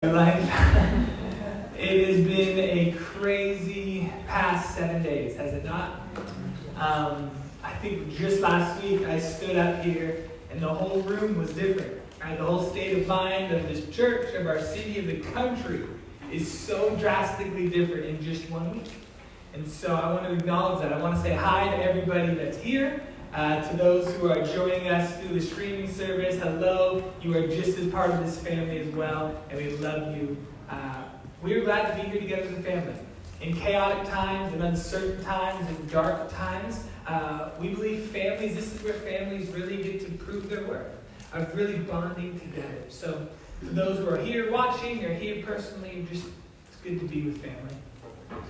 Life. It has been a crazy past 7 days, has it not? I think just last week I stood up here and the whole room was different. Right? The whole state of mind of this church, of our city, of the country is so drastically different in just 1 week. And so I want to acknowledge that. I want to say hi to everybody that's here. To those who are joining us through the streaming service, hello. You are just as part of this family as well, and we love you. We're glad to be here together as a family. In chaotic times, in uncertain times, in dark times, we believe families, this is where families really get to prove their worth, of really bonding together. So to those who are here watching or here personally, it's good to be with family.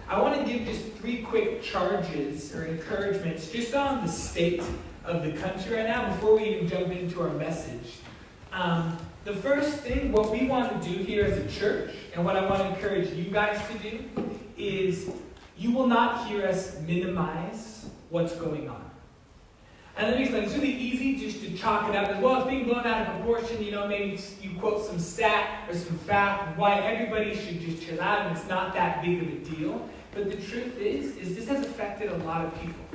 I want to give just 3 quick charges or encouragements just on the state of the country right now before we even jump into our message. The first thing, what we want to do here as a church, and what I want to encourage you guys to do, is you will not hear us minimize what's going on. And let me explain, it's really easy just to chalk it up as, well, it's being blown out of proportion, maybe you quote some stat or some fact, why everybody should just chill out, and it's not that big of a deal. But the truth is this has affected a lot of people.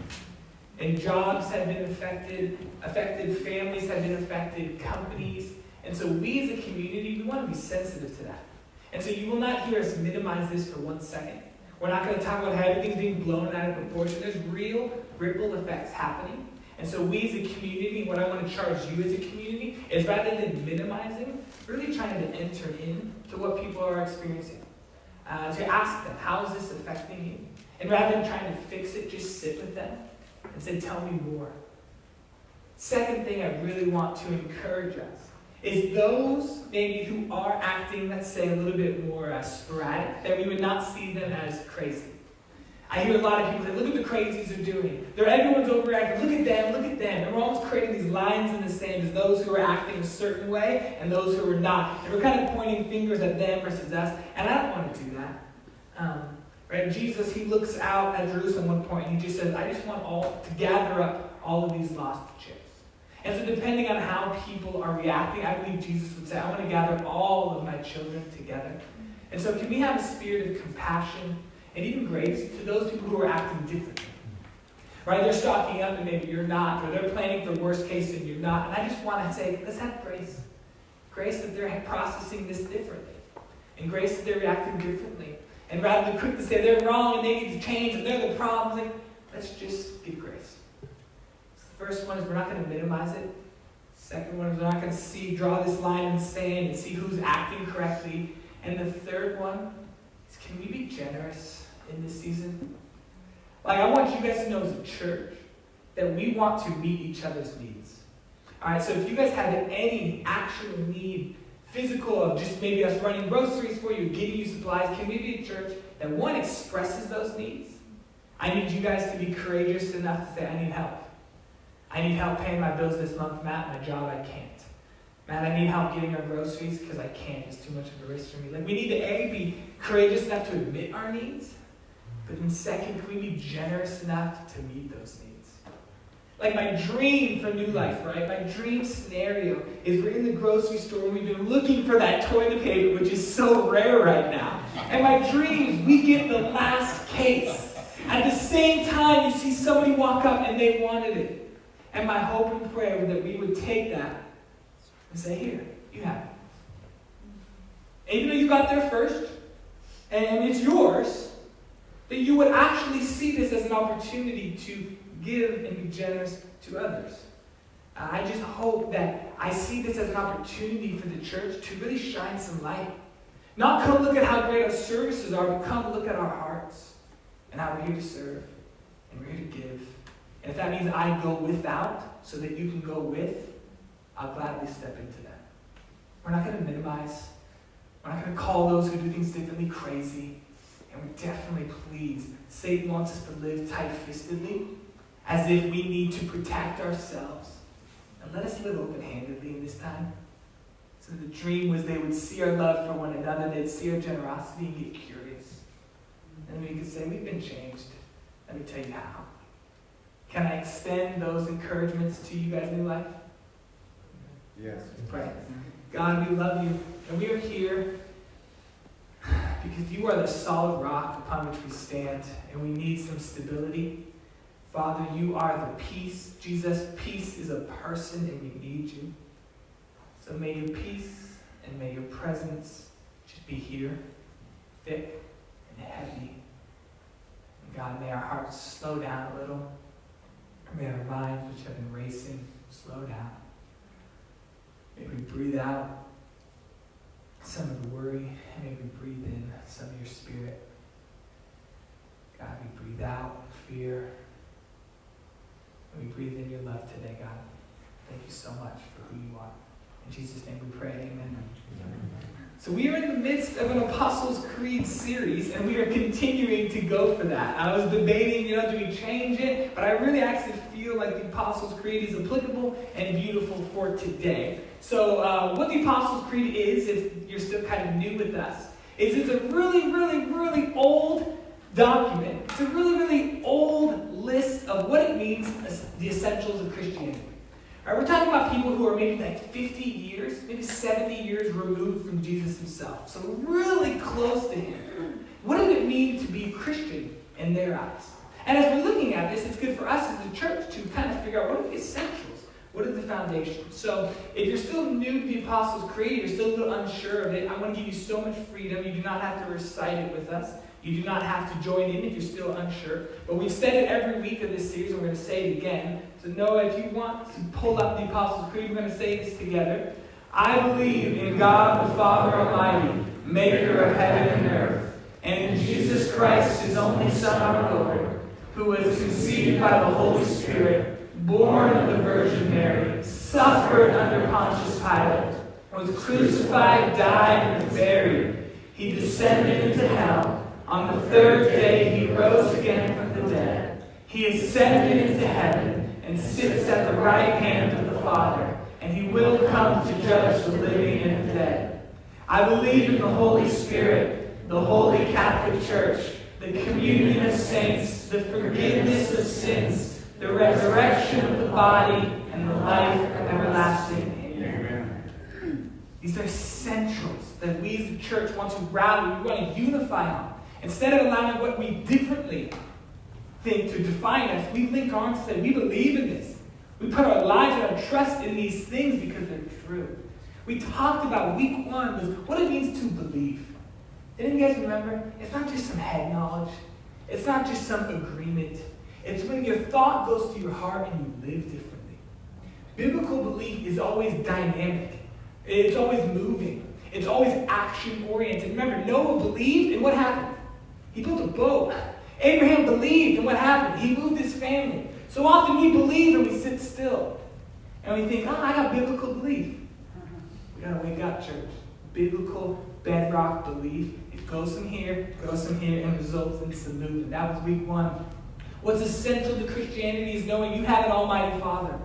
And jobs have been affected, families have been affected, companies. And so we as a community, we want to be sensitive to that. And so you will not hear us minimize this for 1 second. We're not going to talk about how everything's being blown out of proportion. There's real ripple effects happening. And so we as a community, what I want to charge you as a community is rather than minimizing, really trying to enter into what people are experiencing. To ask them, how is this affecting you? And rather than trying to fix it, just sit with them and say, tell me more. Second thing I really want to encourage us is those maybe who are acting, let's say, a little bit more sporadic, that we would not see them as crazy. I hear a lot of people say, look what the crazies are doing. Everyone's overacting. Look at them, look at them. And we're almost creating these lines in the sand as those who are acting a certain way and those who are not. And we're kind of pointing fingers at them versus us. And I don't want to do that. Right? Jesus, he looks out at Jerusalem at one point and he just says, I just want to gather up all of these lost chicks. And so depending on how people are reacting, I believe Jesus would say, I want to gather all of my children together. And so can we have a spirit of compassion and even grace to those people who are acting differently? Right? They're stocking up and maybe you're not, or they're planning for worst case and you're not. And I just want to say, let's have grace. Grace that they're processing this differently. And grace that they're reacting differently. And rather than quick to say they're wrong and they need to change and they're the problem, let's just give grace. So the first one is we're not going to minimize it. Second one is we're not going to draw this line in the sand and see who's acting correctly. And the third one is, can we be generous in this season? I want you guys to know as a church that we want to meet each other's needs. All right, so if you guys have any actual need, physical, of just maybe us running groceries for you, getting you supplies, can we be a church that, one, expresses those needs? I need you guys to be courageous enough to say, I need help. I need help paying my bills this month, Matt. My job, I can't. Matt, I need help getting our groceries because I can't. It's too much of a risk for me. We need to, be courageous enough to admit our needs. But then second, can we be generous enough to meet those needs? My dream for New Life, right? My dream scenario is we're in the grocery store and we've been looking for that toilet paper, which is so rare right now. And my dream is we get the last case. At the same time, you see somebody walk up and they wanted it. And my hope and prayer was that we would take that and say, here, you have it. And even though you got there first, and it's yours, that you would actually see this as an opportunity to give and be generous to others. I just hope that I see this as an opportunity for the church to really shine some light. Not come look at how great our services are, but come look at our hearts and how we're here to serve and we're here to give. And if that means I go without so that you can go with, I'll gladly step into that. We're not going to minimize. We're not going to call those who do things differently crazy. And we definitely, please, Satan wants us to live tight-fistedly, as if we need to protect ourselves. And let us live open-handedly in this time. So the dream was they would see our love for one another, they'd see our generosity and get curious. And we could say, we've been changed. Let me tell you how. Can I extend those encouragements to you guys in New Life? Yes. Pray. God, we love you, and we are here because you are the solid rock upon which we stand, and we need some stability. Father, you are the peace. Jesus, peace is a person, and we need you. So may your peace and may your presence just be here, thick and heavy. And God, may our hearts slow down a little. May our minds, which have been racing, slow down. May we breathe out some of the worry, and may we breathe in some of your spirit. God, we breathe out fear. And we breathe in your love today, God. Thank you so much for who you are. In Jesus' name we pray, amen. So we are in the midst of an Apostles' Creed series, and we are continuing to go for that. I was debating, do we change it? But I really actually feel like the Apostles' Creed is applicable and beautiful for today. So what the Apostles' Creed is, if you're still kind of new with us, is it's a really, really, really old document. It's a really, really old list of what it means, the essentials of Christianity. All right, we're talking about people who are maybe like 50 years, maybe 70 years removed from Jesus himself. So really close to him. What does it mean to be a Christian in their eyes? And as we're looking at this, it's good for us as a church to kind of figure out what are the essentials? What is the foundation? So if you're still new to the Apostles' Creed, you're still a little unsure of it, I want to give you so much freedom. You do not have to recite it with us. You do not have to join in if you're still unsure. But we've said it every week of this series, and we're going to say it again. So Noah, if you want to pull up the Apostles' Creed, we're going to say this together. I believe in God the Father Almighty, maker of heaven and earth, and in Jesus Christ, his only Son, our Lord, who was conceived by the Holy Spirit, born of the Virgin Mary, suffered under Pontius Pilate, was crucified, died, and buried. He descended into hell. On the third day he rose again from the dead. He ascended into heaven and sits at the right hand of the Father, and he will come to judge the living and the dead. I believe in the Holy Spirit, the Holy Catholic Church, the communion of saints, the forgiveness of sins, the resurrection of the body, and the life everlasting. Amen. These are essentials that we as a church want to rally, we want to unify on. Instead of allowing what we differently think to define us, we link on to say, we believe in this. We put our lives and our trust in these things because they're true. We talked about week 1 was what it means to believe. Didn't you guys remember? It's not just some head knowledge. It's not just some agreement. It's when your thought goes to your heart and you live differently. Biblical belief is always dynamic. It's always moving. It's always action-oriented. Remember, Noah believed, and what happened? He built a boat. Abraham believed, and what happened? He moved his family. So often we believe and we sit still. And we think, I got biblical belief. We got to wake up, church. Biblical bedrock belief. It goes from here, and results in some movement. That was week 1. What's essential to Christianity is knowing you have an almighty Father.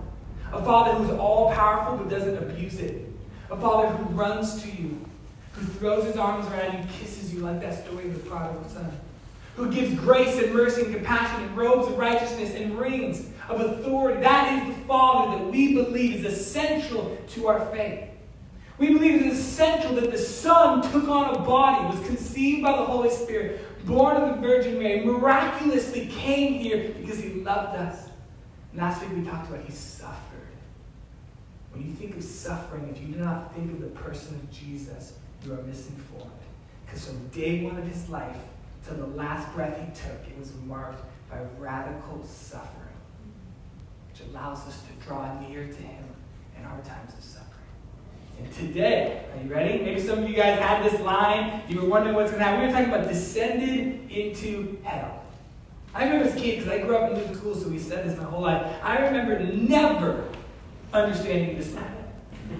A Father who's all-powerful but doesn't abuse it. A Father who runs to you, who throws his arms around you, kisses you like that story of the prodigal son, who gives grace and mercy and compassion and robes of righteousness and rings of authority. That is the Father that we believe is essential to our faith. We believe it is essential that the Son took on a body, was conceived by the Holy Spirit, born of the Virgin Mary, miraculously came here because he loved us. And last week we talked about he suffered. When you think of suffering, if you do not think of the person of Jesus, you are misinformed. Because from day 1 of his life to the last breath he took, it was marked by radical suffering, which allows us to draw near to him in our times of suffering. And today, are you ready? Maybe some of you guys had this line. You were wondering what's going to happen. We were talking about descended into hell. I remember as a kid, because I grew up in Lutheran school, so we said this my whole life. I remember never understanding this line.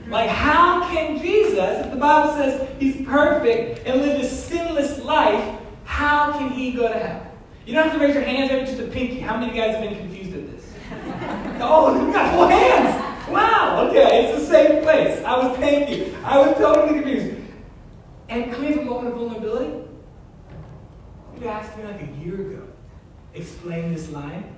Like, how can Jesus, if the Bible says he's perfect and lived a sinless life, how can he go to hell? You don't have to raise your hands, maybe just a pinky. How many of you guys have been confused at this? Oh, you got full hands. Wow, okay, it's the same place. Thank you. I was totally confused. And can we have a moment of vulnerability? You asked me like a year ago, explain this line.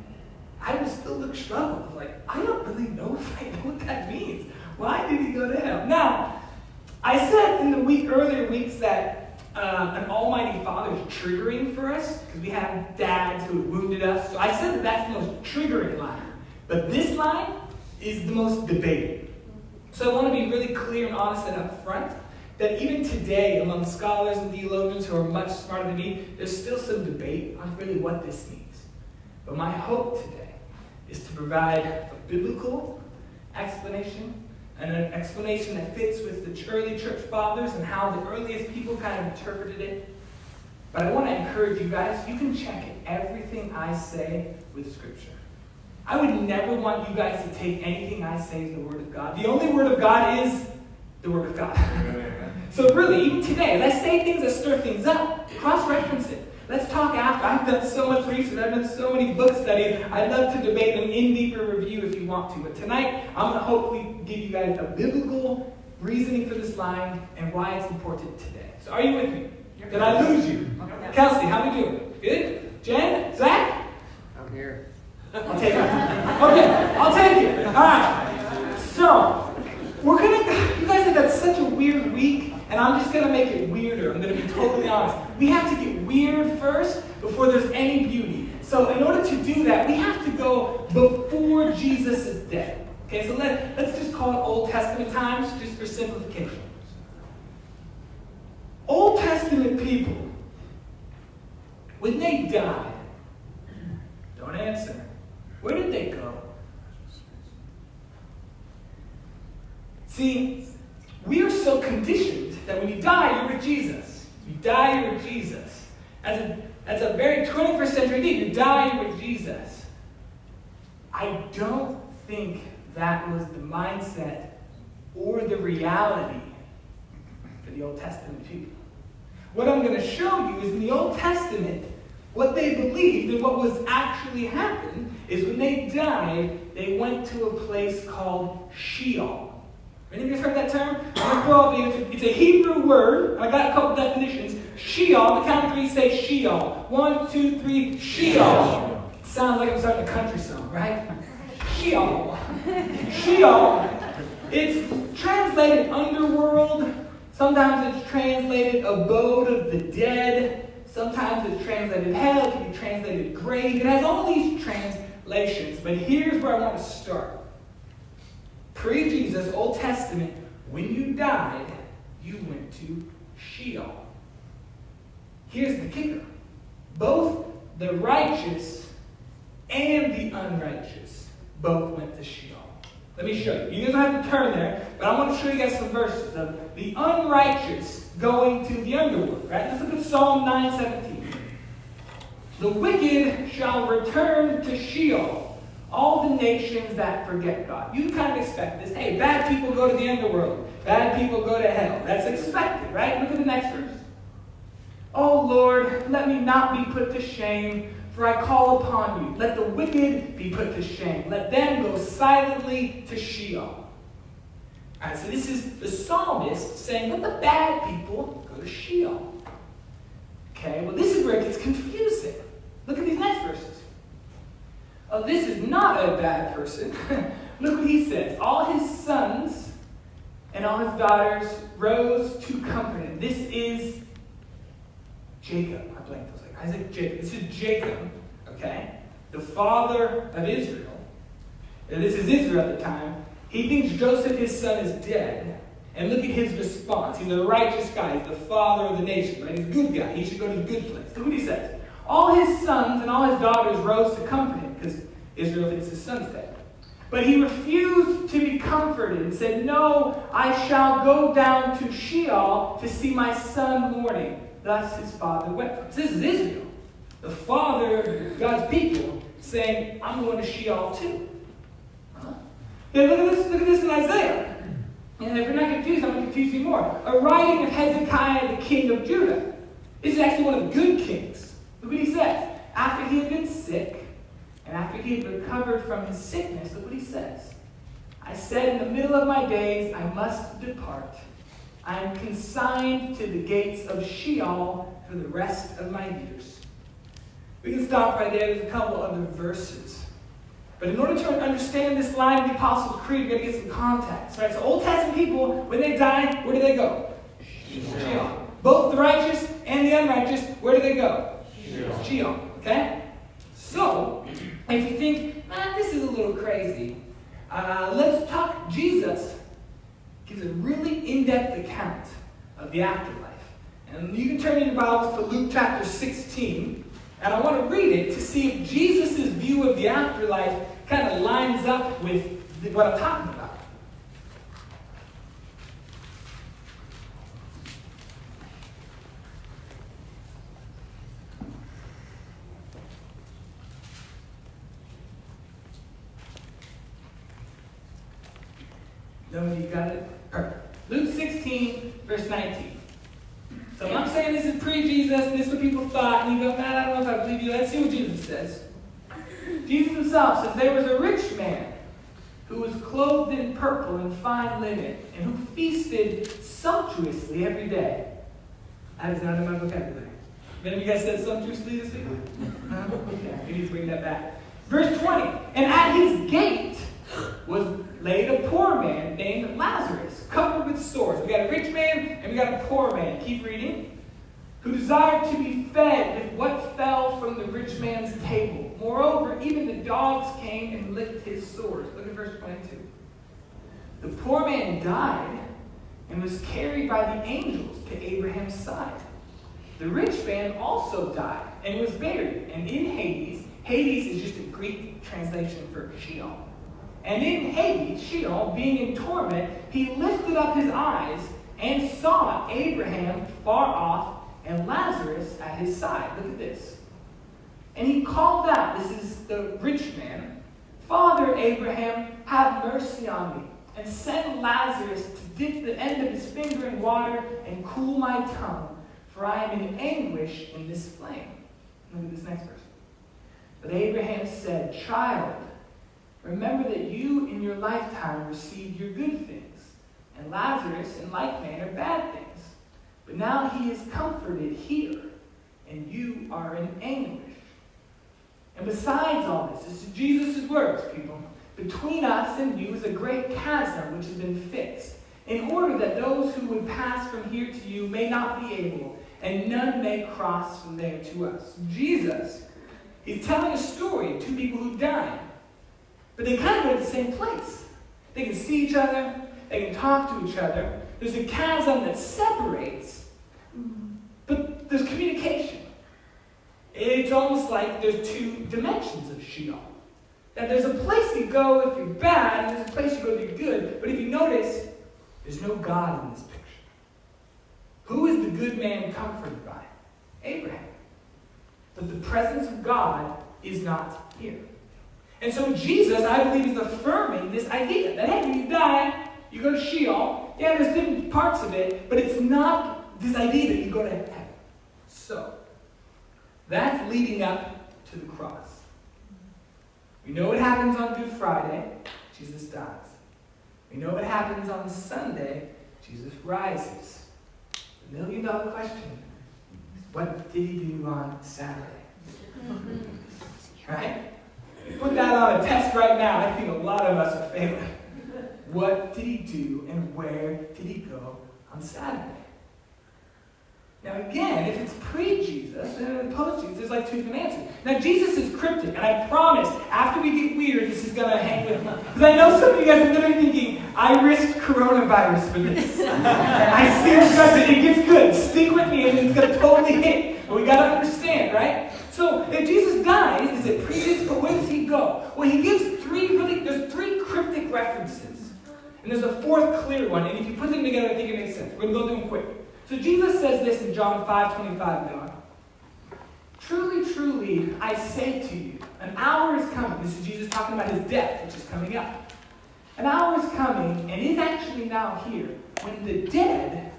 I would still look struggle. I was like, I don't really know if I know what that means. Why did he go to hell? Now, I said in the earlier weeks that an almighty father is triggering for us, because we have dads who have wounded us. So I said that that's the most triggering line. But this line is the most debated. So I want to be really clear and honest and upfront that even today, among scholars and theologians who are much smarter than me, there's still some debate on really what this means. But my hope today is to provide a biblical explanation, and an explanation that fits with the early church fathers and how the earliest people kind of interpreted it. But I want to encourage you guys, you can check everything I say with Scripture. I would never want you guys to take anything I say as the Word of God. The only Word of God is the Word of God. So really, even today, as I say things that stir things up, cross-reference it. Let's talk after. I've done so much research. I've done so many book studies. I'd love to debate them in deeper review if you want to. But tonight, I'm going to hopefully give you guys a biblical reasoning for this line and why it's important today. So are you with me? Did I lose you? Kelsey, how are we doing? Good? Jen? Zach? I'm here. I'll take it. Okay, I'll take it. All right. So, you guys have had such a weird week, and I'm just going to make it weirder. I'm going to be totally honest. We have to get weird first before there's any beauty. So in order to do that, we have to go before Jesus' death. Okay, so let's just call it Old Testament times, just for simplification. Old Testament people, when they died, don't answer. Where did they go? See, we are so conditioned that when you die, you're with Jesus. You die, you're with Jesus. As a very 21st century thing, you die, you're with Jesus. I don't think that was the mindset or the reality for the Old Testament people. What I'm going to show you is in the Old Testament, what they believed and what was actually happened is when they died, they went to a place called Sheol. Any of you heard that term? I'm going to throw it. It's a Hebrew word. I got a couple definitions. Sheol. The count of three say Sheol. 1, 2, 3. Sheol. It sounds like I'm starting a country song, right? Sheol. Sheol. It's translated underworld. Sometimes it's translated abode of the dead. Sometimes it's translated hell. It can be translated grave. It has all these translations. But here's where I want to start. Pre-Jesus, Old Testament, when you died, you went to Sheol. Here's the kicker. Both the righteous and the unrighteous both went to Sheol. Let me show you. You guys don't have to turn there, but I want to show you guys some verses of the unrighteous going to the underworld. Right? Let's look at Psalm 9:17. The wicked shall return to Sheol. All the nations that forget God. You kind of expect this. Hey, bad people go to the underworld. Bad people go to hell. That's expected, right? Look at the next verse. Oh Lord, let me not be put to shame, for I call upon you. Let the wicked be put to shame. Let them go silently to Sheol. All right, so this is the psalmist saying, let the bad people go to Sheol. Okay, well this is where it gets confusing. Look at these next verses. Oh, this is not a bad person. Look what he says. All his sons and all his daughters rose to comfort him. This is Jacob. I blanked. I was like, Isaac, Jacob. This is Jacob, okay? The father of Israel. And this is Israel at the time. He thinks Joseph, his son, is dead. And look at his response. He's a righteous guy. He's the father of the nation, right? He's a good guy. He should go to the good place. Look what he says. All his sons and all his daughters rose to comfort him, because Israel thinks his son's dead. But he refused to be comforted and said, no, I shall go down to Sheol to see my son mourning. Thus his father wept. This is Israel, the father of God's people, saying, I'm going to Sheol too. Huh? Yeah, look at this in Isaiah. And if you're not confused, I'm going to confuse you more. A writing of Hezekiah, the king of Judah. This is actually one of the good kings. Look what he says. After he had been sick, and after he had recovered from his sickness, look what he says. I said, in the middle of my days, I must depart. I am consigned to the gates of Sheol for the rest of my years. We can stop right there. There's a couple other verses. But in order to understand this line of the Apostles' Creed, we've got to get some context. Right? So Old Testament people, when they die, where do they go? Sheol. Both the righteous and the unrighteous, where do they go? Sheol. Sheol, okay? So, if you think, this is a little crazy, let's talk. Jesus gives a really in-depth account of the afterlife. And you can turn in your Bibles to Luke chapter 16, and I want to read it to see if Jesus' view of the afterlife kind of lines up with what I'm talking about. Nobody got it? Perfect. Luke 16, verse 19. So I'm saying this is pre-Jesus, and this is what people thought, and you go, I don't know if I believe you. Let's see what Jesus says. Jesus himself says, there was a rich man who was clothed in purple and fine linen, and who feasted sumptuously every day. That is not in my vocabulary. Any of you guys said sumptuously this week? Okay, we need to bring that back. Verse 20, and at his gate was laid a poor man named Lazarus, covered with sores. We got a rich man and we got a poor man. Keep reading. Who desired to be fed with what fell from the rich man's table. Moreover, even the dogs came and licked his sores. Look at verse 22. The poor man died and was carried by the angels to Abraham's side. The rich man also died and was buried. And in Hades, Hades is just a Greek translation for Sheol. And in Hades, Sheol, being in torment, he lifted up his eyes and saw Abraham far off and Lazarus at his side. Look at this. And he called out, this is the rich man, Father Abraham, have mercy on me, and send Lazarus to dip the end of his finger in water and cool my tongue, for I am in anguish in this flame. Look at this next verse. But Abraham said, Child, remember that you in your lifetime received your good things, and Lazarus in like manner bad things. But now he is comforted here, and you are in anguish. And besides all this is Jesus' words, people. Between us and you is a great chasm which has been fixed, in order that those who would pass from here to you may not be able, and none may cross from there to us. Jesus, he's telling a story of two people who died. But they kind of go to the same place. They can see each other. They can talk to each other. There's a chasm that separates, but there's communication. It's almost like there's two dimensions of Sheol. That there's a place you go if you're bad, and there's a place you go if you're good. But if you notice, there's no God in this picture. Who is the good man comforted by? Abraham. But the presence of God is not here. And so Jesus, I believe, is affirming this idea that, hey, when you die, you go to Sheol. Yeah, there's different parts of it, but it's not this idea that you go to heaven. So, that's leading up to the cross. We know what happens on Good Friday. Jesus dies. We know what happens on Sunday. Jesus rises. The million-dollar question is, what did he do on Saturday? Right? Put that on a test right now. I think a lot of us are failing. What did he do and where did he go on Saturday? Now again, if it's pre-Jesus and post-Jesus, there's like two different answers. Now Jesus is cryptic, and I promise, after we get weird, this is going to hang with me. Because I know some of you guys are literally thinking, I risked coronavirus for this. I see you guys, it gets good. Stick with me and it's going to totally hit. But we got to understand, right? So if Jesus dies, is it pre-Jesus, but where does he go? Well, he gives there's three cryptic references. And there's a fourth clear one, and if you put them together, I think it makes sense. We're going to go through them quick. So Jesus says this in John 5:25, Noah. Truly, truly, I say to you, an hour is coming. This is Jesus talking about his death, which is coming up. An hour is coming, and is actually now here, when the dead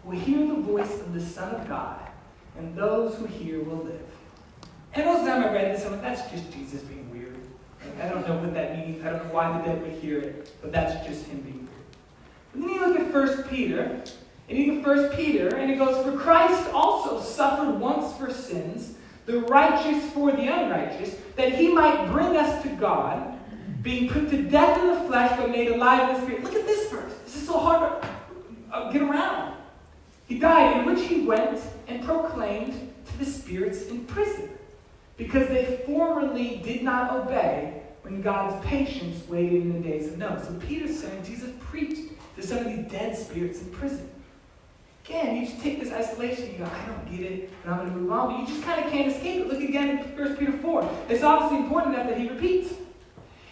will hear the voice of the Son of God, and those who hear will live. And most of the time I read this, I'm like, that's just Jesus being weird. Like, I don't know what that means. I don't know why the dead would hear it, but that's just him being weird. And then you look at 1 Peter, and you look at 1 Peter, and it goes, for Christ also suffered once for sins, the righteous for the unrighteous, that he might bring us to God, being put to death in the flesh, but made alive in the spirit. Look at this verse. This is so hard to get around. He died, in which he went and proclaimed to the spirits in prison, because they formerly did not obey when God's patience waited in the days of Noah. So Peter's saying Jesus preached to some of these dead spirits in prison. Again, you just take this isolation, you go, I don't get it, and I'm going to move on. But you just kind of can't escape it. Look again in 1 Peter 4. It's obviously important enough that he repeats.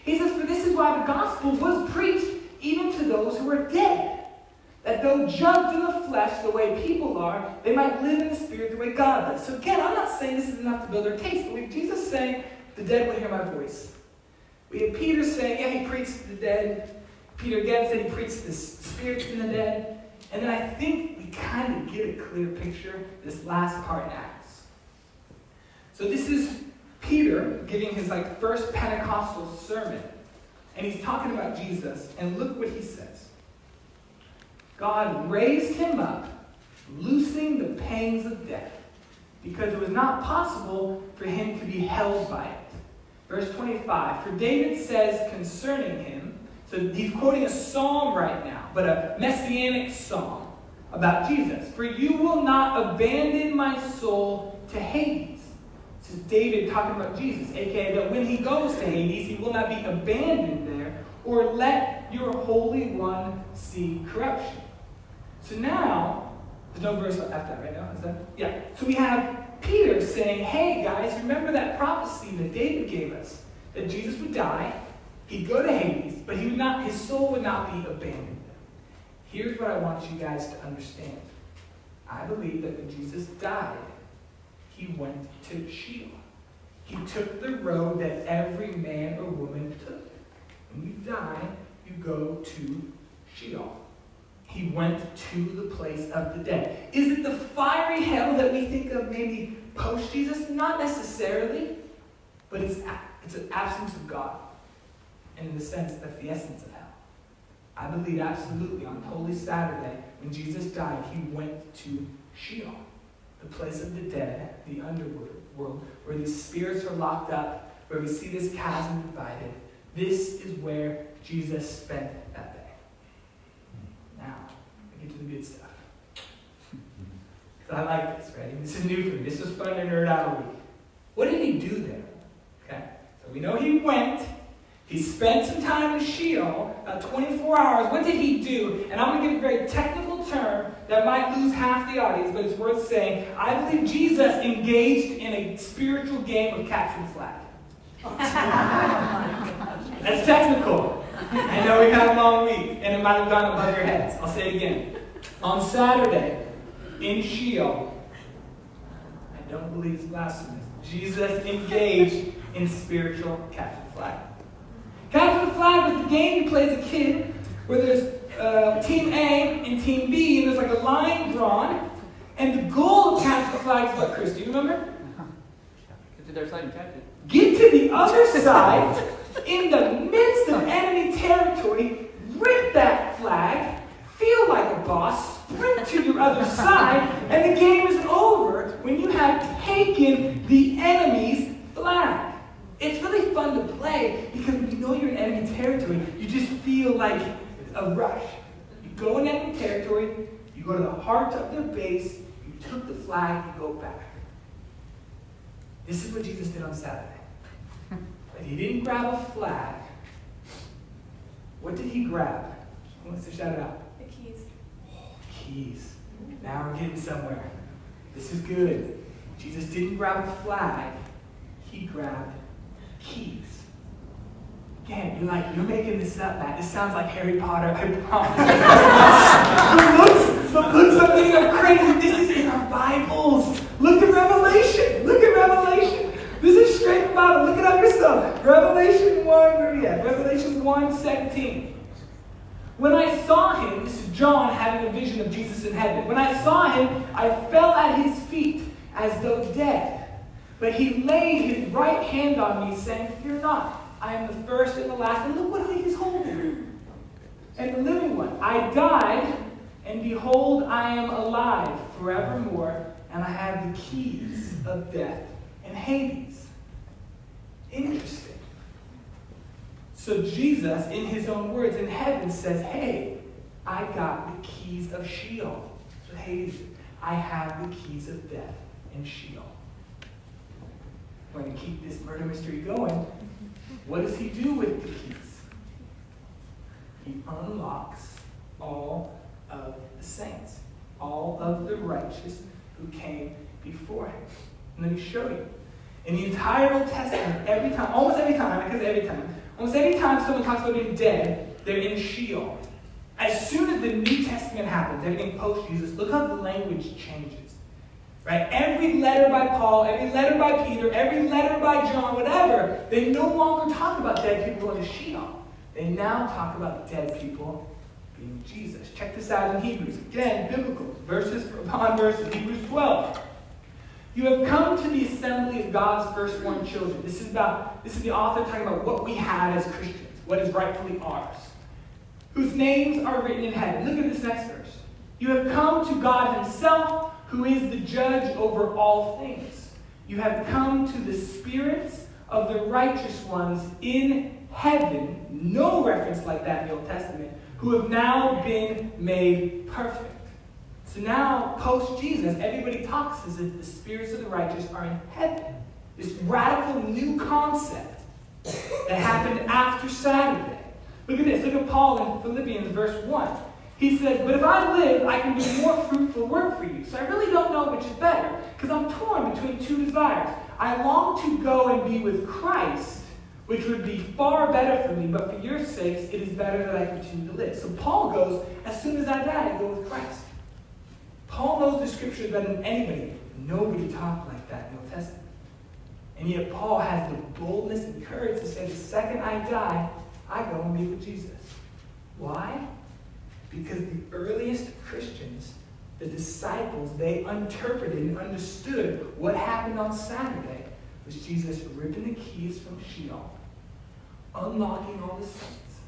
He says, for this is why the gospel was preached even to those who are dead, that though judged in the flesh the way people are, they might live in the spirit the way God does. So again, I'm not saying this is enough to build our case, but we have Jesus saying, the dead will hear my voice. We have Peter saying, yeah, he preached to the dead. Peter again said he preached to the spirits in the dead. And then I think we kind of get a clear picture this last part in Acts. So this is Peter giving his first Pentecostal sermon. And he's talking about Jesus. And look what he says. God raised him up, loosing the pangs of death, because it was not possible for him to be held by it. Verse 25, for David says concerning him, so he's quoting a psalm right now, but a messianic psalm about Jesus. For you will not abandon my soul to Hades. This is David talking about Jesus, aka that when he goes to Hades, he will not be abandoned there, or let your Holy One see corruption. So now, there's no verse after that right now, is that? Yeah. So we have Peter saying, hey guys, remember that prophecy that David gave us, that Jesus would die, he'd go to Hades, but his soul would not be abandoned. Here's what I want you guys to understand. I believe that when Jesus died, he went to Sheol. He took the road that every man or woman took. When you die, you go to Sheol. He went to the place of the dead. Is it the fiery hell that we think of maybe post-Jesus? Not necessarily, but it's an absence of God. And in the sense, that's the essence of hell. I believe absolutely on Holy Saturday, when Jesus died, he went to Sheol, the place of the dead, the underworld, where these spirits are locked up, where we see this chasm divided. This is where Jesus spent that day. Now, I get to the good stuff. So I like this, right? This is new for me. This was fun to nerd out a week. What did he do there? Okay, so we know he went. He spent some time in Sheol, about 24 hours. What did he do? And I'm going to give a very technical term that might lose half the audience, but it's worth saying. I believe Jesus engaged in a spiritual game of capture the flag. That's technical. I know we've had a long week, and it might have gone above your heads. I'll say it again. On Saturday, in Sheol, I don't believe it's blasphemous, Jesus engaged in spiritual capture the flag. Capture the flag was the game you play as a kid, where there's Team A and Team B, and there's like a line drawn, and the goal of capture the flag is what, Chris? Do you remember? Get to their side and catch it. Get to the other side, in the midst of enemy territory, rip that flag, feel like a boss, sprint to your other side, and the game is over when you have taken the enemy's flag. It's really fun to play because when you know you're in enemy territory, you just feel like a rush. You go in enemy territory, you go to the heart of their base, you took the flag, you go back. This is what Jesus did on Saturday. But he didn't grab a flag. What did he grab? Who wants to shout it out? The keys. Oh, keys. Now we're getting somewhere. This is good. Jesus didn't grab a flag. He grabbed keys. Again, you're making this up, Matt. This sounds like Harry Potter, I promise. But look something up crazy. This is in our Bibles. Look at Revelation. Look at Revelation. This is straight from the Bible. Look it up yourself. Revelation 1, where are we at? Revelation 1:17. When I saw him, this is John having a vision of Jesus in heaven. When I saw him, I fell at his feet as though dead. But he laid his right hand on me, saying, fear not, I am the first and the last. And look what he's holding. And the living one. I died, and behold, I am alive forevermore, and I have the keys of death and Hades. Interesting. So Jesus, in his own words in heaven, says, hey, I got the keys of Sheol. what Hades is. I have the keys of death and Sheol. We're going to keep this murder mystery going. What does he do with the keys? He unlocks all of the saints, all of the righteous who came before him. And let me show you. In the entire Old Testament, almost every time someone talks about being dead, they're in Sheol. As soon as the New Testament happens, everything post-Jesus, look how the language changes. Right? Every letter by Paul, every letter by Peter, every letter by John, whatever, they no longer talk about dead people going to Sheol. They now talk about dead people being Jesus. Check this out in Hebrews. Again, biblical. Verses upon verses. Hebrews 12. You have come to the assembly of God's firstborn children. This is the author talking about what we have as Christians, what is rightfully ours, whose names are written in heaven. Look at this next verse. You have come to God himself, who is the judge over all things. You have come to the spirits of the righteous ones in heaven, no reference like that in the Old Testament, who have now been made perfect. So now, post-Jesus, everybody talks as if the spirits of the righteous are in heaven. This radical new concept that happened after Saturday. Look at this. Look at Paul in Philippians verse 1. He says, but if I live, I can do more fruitful work for you. So I really don't know which is better, because I'm torn between two desires. I long to go and be with Christ, which would be far better for me, but for your sakes, it is better that I continue to live. So Paul goes, as soon as I die, I go with Christ. Paul knows the scriptures better than anybody. Nobody talked like that in the Old Testament. And yet Paul has the boldness and courage to say, the second I die, I go and be with Jesus. Why? Because the earliest Christians, the disciples, they interpreted and understood what happened on Saturday was Jesus ripping the keys from Sheol, unlocking all the saints,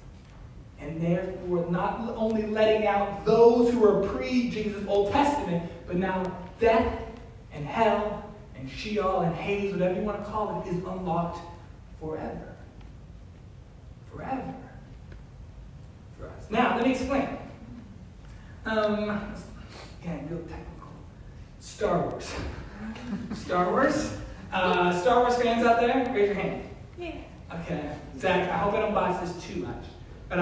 and therefore not only letting out those who were pre-Jesus Old Testament, but now death and hell and Sheol and Hades, whatever you want to call it, is unlocked forever. Forever. For us. Now, let me explain. Again, real technical. Star Wars. Star Wars? Star Wars fans out there? Raise your hand. Yeah. Okay. Zach, I hope I don't botch this too much. But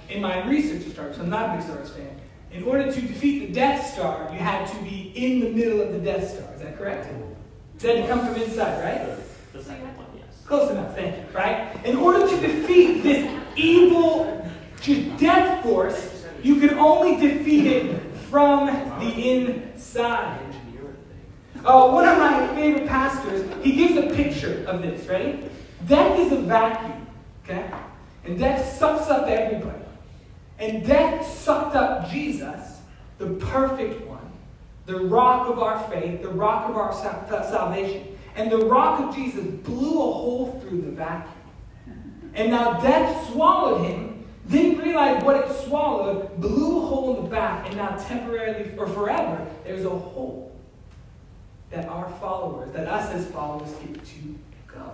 in my research of Star Wars, I'm not a big Star Wars fan, in order to defeat the Death Star, you had to be in the middle of the Death Star. Is that correct? It had to come from inside, right? The second one, yes. Close enough, thank you, right? In order to defeat this evil death force, you can only defeat it from the inside. One of my favorite pastors, he gives a picture of this, ready? Death is a vacuum, okay? And death sucks up everybody. And death sucked up Jesus, the perfect one, the rock of our faith, the rock of our salvation. And the rock of Jesus blew a hole through the vacuum. And now death swallowed him, didn't realize what it swallowed, blew a hole in the back, and now temporarily or forever, there's a hole that our followers, that us as followers get to go.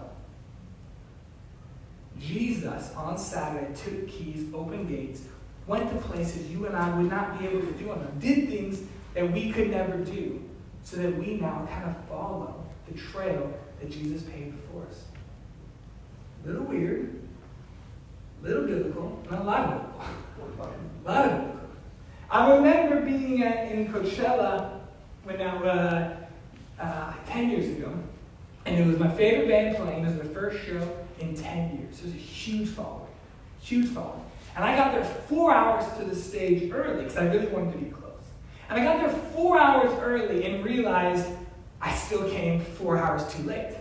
Jesus, on Saturday, took keys, opened gates, went to places you and I would not be able to do on them, did things that we could never do, so that we now kind of follow the trail that Jesus paved for us. A little weird, a little biblical, not a lot of biblical. A lot of biblical. I remember being in Coachella when I 10 years ago, and it was my favorite band playing. It was their first show in 10 years. It was a huge following. Huge following. And I got there 4 hours to the stage early because I really wanted to be close. And I got there 4 hours early and realized I still came 4 hours too late.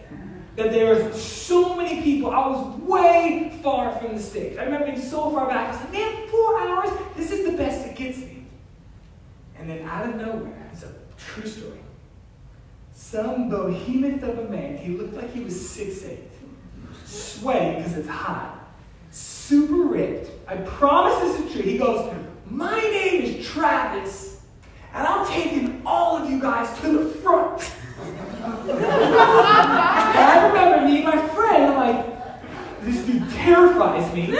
That there were so many people. I was way far from the stage. I remember being so far back. I was like, man, 4 hours? This is the best it gets me. And then out of nowhere, it's a true story, some behemoth of a man, he looked like he was 6'8", sweaty because it's hot, super ripped. I promise this is true. He goes, my name is Travis, and I'm taking all of you guys to the front. And I remember me and my friend, I'm like, this dude terrifies me,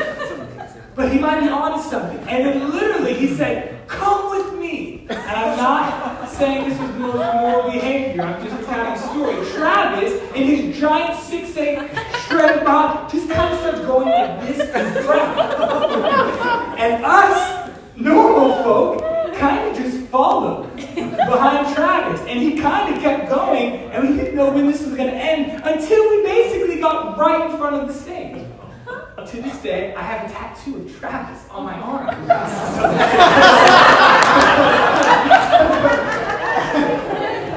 but he might be onto something. And then literally he said, come with me. And I'm not saying this was the most immoral behavior. I'm just recounting a story. Travis, in his giant 6'8" shredded body, just kind of starts going like this and ground. And us, normal folk, kind of just followed behind Travis. And he kind of kept going, and we didn't know when this was going to end until we basically got right in front of the stage. To this day, I have a tattoo of Travis on my arm.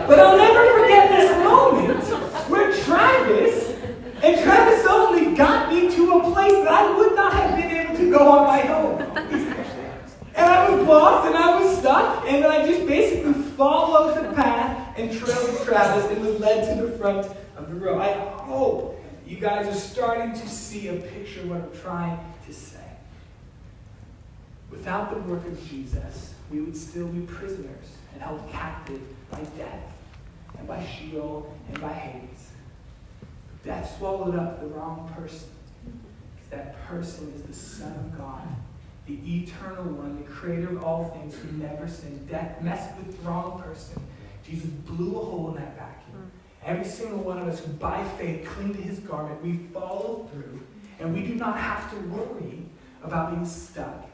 But I'll never forget this moment where Travis only got me to a place that I would not have been able to go on my own. And I was blocked and I was stuck, and then I just basically followed the path and trailed Travis and was led to the front of the row. I hope you guys are starting to see a picture of what I'm trying to say. Without the work of Jesus, we would still be prisoners and held captive by death and by Sheol and by Hades. Death swallowed up the wrong person, because that person is the Son of God, the eternal one, the creator of all things who never sinned. Death messed with the wrong person. Jesus blew a hole in that vacuum. Every single one of us who by faith cling to his garment, we follow through, and we do not have to worry about being stuck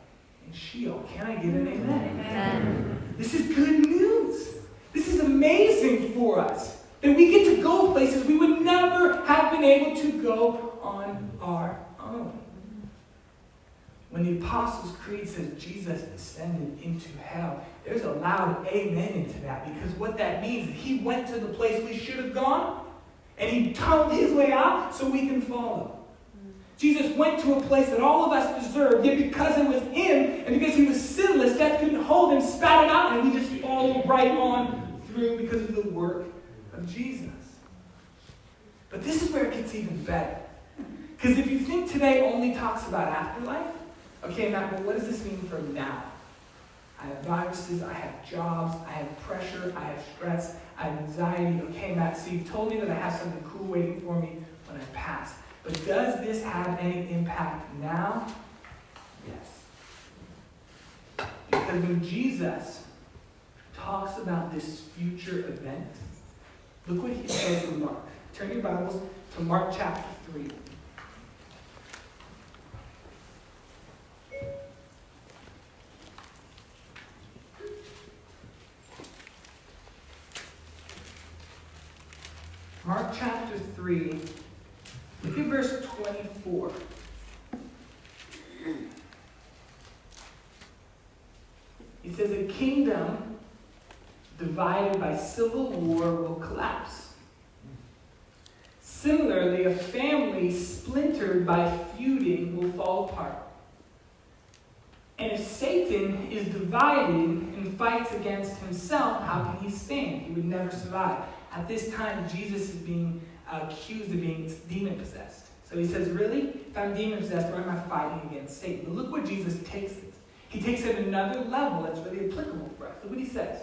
in Sheol. Can I get an amen? Amen. This is good news. This is amazing for us, that we get to go places we would never have been able to go on our own. When the Apostles' Creed says Jesus descended into hell, there's a loud amen into that, because what that means is he went to the place we should have gone, and he tunneled his way out so we can follow. Jesus went to a place that all of us deserved, yet because it was him, and because he was sinless, death couldn't hold him, spat him out, and we just followed right on through because of the work of Jesus. But this is where it gets even better. Because if you think today only talks about afterlife, okay, Matt, well, what does this mean for now? I have viruses, I have jobs, I have pressure, I have stress, I have anxiety. Okay, Matt, so you've told me that I have something cool waiting for me when I pass. But does this have any impact now? Yes. Because when Jesus talks about this future event, look what he says in Mark. Turn your Bibles to Mark chapter 3. Mark chapter 3, look at verse 24. He says, a kingdom divided by civil war will collapse. Similarly, a family splintered by feuding will fall apart. And if Satan is divided and fights against himself, how can he stand? He would never survive. At this time, Jesus is being accused of being demon-possessed. So he says, really? If I'm demon-possessed, why am I fighting against Satan? But look what Jesus takes it. He takes it another level that's really applicable for us. Look what he says.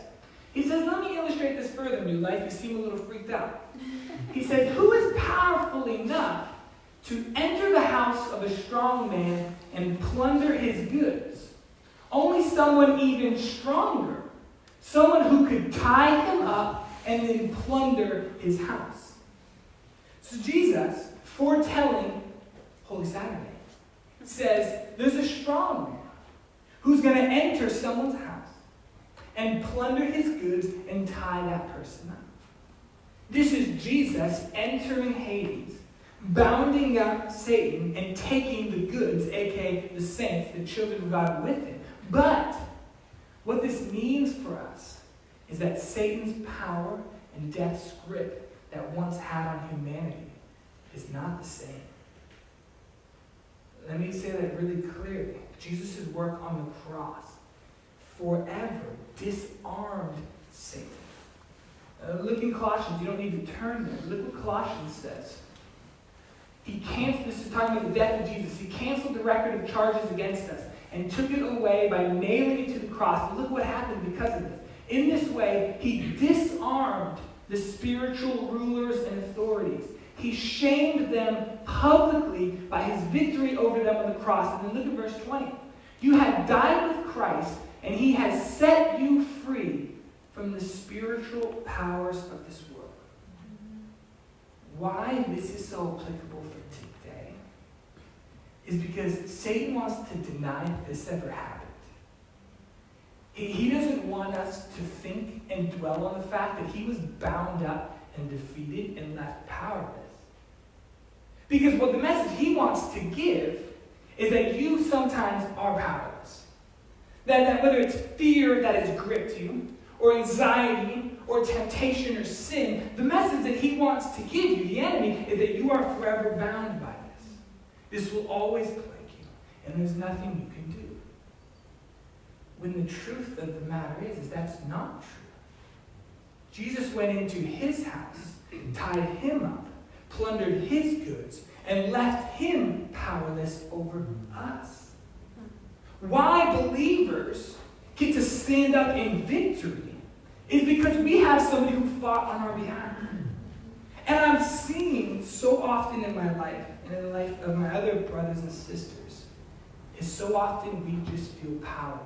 He says, let me illustrate this further, New Life. You seem a little freaked out. He says, who is powerful enough to enter the house of a strong man and plunder his goods? Only someone even stronger. Someone who could tie him up and then plunder his house. So Jesus, foretelling Holy Saturday, says there's a strong man who's going to enter someone's house and plunder his goods and tie that person up. This is Jesus entering Hades, bounding up Satan and taking the goods, aka the saints, the children of God, with him. But what this means for us is that Satan's power and death's grip that once had on humanity is not the same. Let me say that really clearly. Jesus' work on the cross forever disarmed Satan. Look in Colossians. You don't need to turn there. Look what Colossians says. This is talking about the death of Jesus. He canceled the record of charges against us and took it away by nailing it to the cross. And look what happened because of this. In this way, he disarmed the spiritual rulers and authorities. He shamed them publicly by his victory over them on the cross. And then look at verse 20. You have died with Christ, and he has set you free from the spiritual powers of this world. Why this is so applicable for today is because Satan wants to deny that this ever happened. He doesn't want us to think and dwell on the fact that he was bound up and defeated and left powerless. Because what the message he wants to give is that you sometimes are powerless. That whether it's fear that has gripped you, or anxiety, or temptation, or sin, the message that he wants to give you, the enemy, is that you are forever bound by this. This will always plague you, and there's nothing you can do. When the truth of the matter is that's not true. Jesus went into his house, tied him up, plundered his goods, and left him powerless over us. Why believers get to stand up in victory is because we have somebody who fought on our behalf. And I'm seeing so often in my life, and in the life of my other brothers and sisters, is so often we just feel powerless.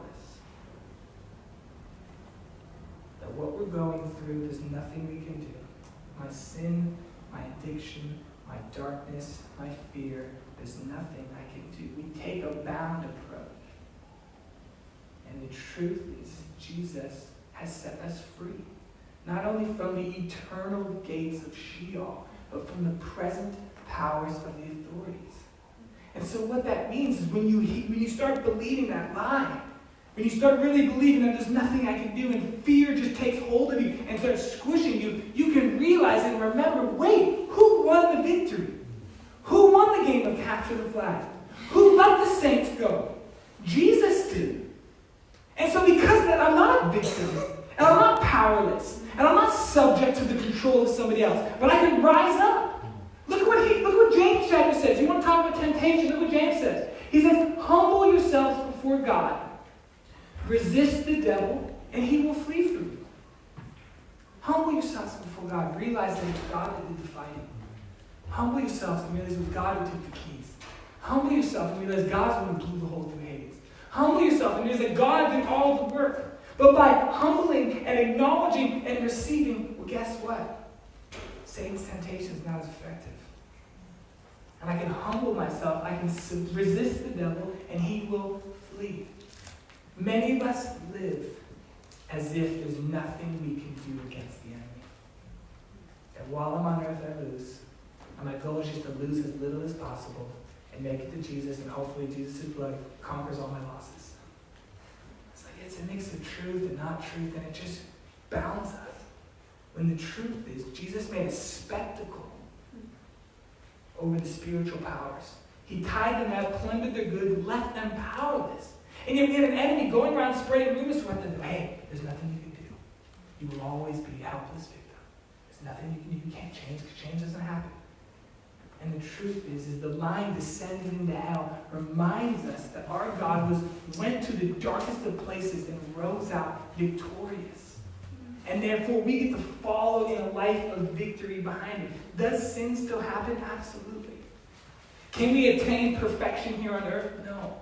That what we're going through, there's nothing we can do. My sin, my addiction, my darkness, my fear, there's nothing I can do. We take a bound approach. And the truth is, Jesus has set us free. Not only from the eternal gates of Sheol, but from the present powers of the authorities. And so what that means is when you start believing that lie, when you start really believing that there's nothing I can do and fear just takes hold of you and starts squishing you, you can realize and remember, wait, who won the victory? Who won the game of capture the flag? Who let the saints go? Jesus did. And so because of that, I'm not a victim, and I'm not powerless, and I'm not subject to the control of somebody else, but I can rise up. Look what James chapter says. You want to talk about temptation? Look what James says. He says, humble yourselves before God. Resist the devil, and he will flee from you. Humble yourselves before God. Realize that it's God that did the fighting. Humble yourselves and realize it was God who took the keys. Humble yourself and realize God's the one who blew the hole through Hades. Humble yourself and realize that God did all the work. But by humbling and acknowledging and receiving, well, guess what? Satan's temptation is not as effective. And I can humble myself, I can resist the devil, and he will flee. Many of us live as if there's nothing we can do against the enemy. And while I'm on earth, I lose. And my goal is just to lose as little as possible and make it to Jesus, and hopefully Jesus' blood conquers all my losses. It's like it's a mix of truth and not truth, and it just bounds us. When the truth is, Jesus made a spectacle over the spiritual powers. He tied them up, plundered their goods, left them powerless. And yet we have an enemy going around spreading rumors to them, hey, there's nothing you can do. You will always be a helpless victim. There's nothing you can do. You can't change because change doesn't happen. And the truth is the line descended into hell reminds us that our God went to the darkest of places and rose out victorious. And therefore we get to follow in a life of victory behind it. Does sin still happen? Absolutely. Can we attain perfection here on earth? No.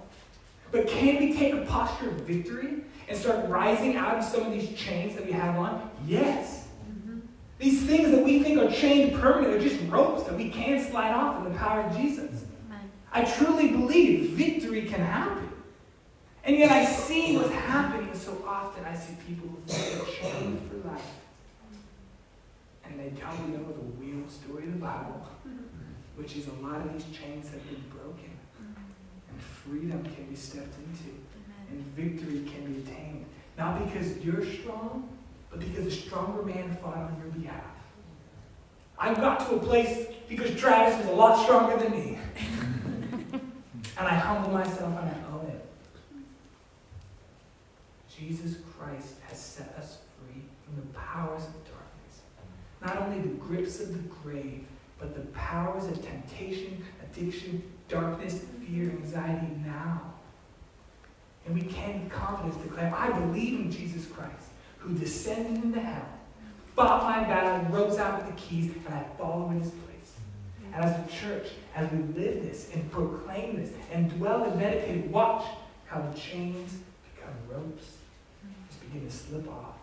But can we take a posture of victory and start rising out of some of these chains that we have on? Yes. These things that we think are chained permanently are just ropes that we can't slide off in the power of Jesus. I truly believe victory can happen. And yet I see what's happening so often. I see people who think they're chained for life. And they don't know the real story of the Bible, which is a lot of these chains have been broken. And freedom can be stepped into. And victory can be attained. Not because you're strong, but because a stronger man fought on your behalf. I got to a place because Travis was a lot stronger than me. And I humble myself and I own it. Jesus Christ has set us free from the powers of darkness. Not only the grips of the grave, but the powers of temptation, addiction, darkness, fear, anxiety now. And we can with confidence declare, I believe in Jesus Christ, who descended into hell, fought my battle, rose out with the keys, and I follow in his place. And as a church, as we live this and proclaim this and dwell and meditate, watch how the chains become ropes, just begin to slip off.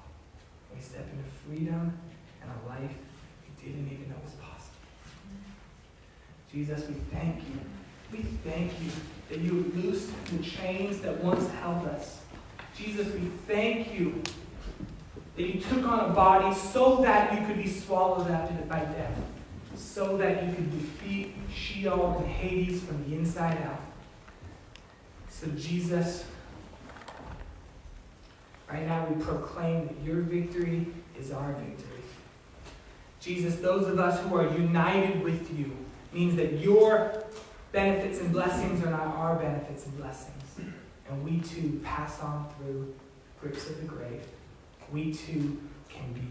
We step into freedom and a life we didn't even know was possible. Jesus, we thank you. We thank you that you loosed the chains that once held us. Jesus, we thank you that you took on a body so that you could be swallowed up by death, so that you could defeat Sheol and Hades from the inside out. So Jesus, right now we proclaim that your victory is our victory. Jesus, those of us who are united with you means that your benefits and blessings are not our benefits and blessings. And we too pass on through grips of the grave. We too can be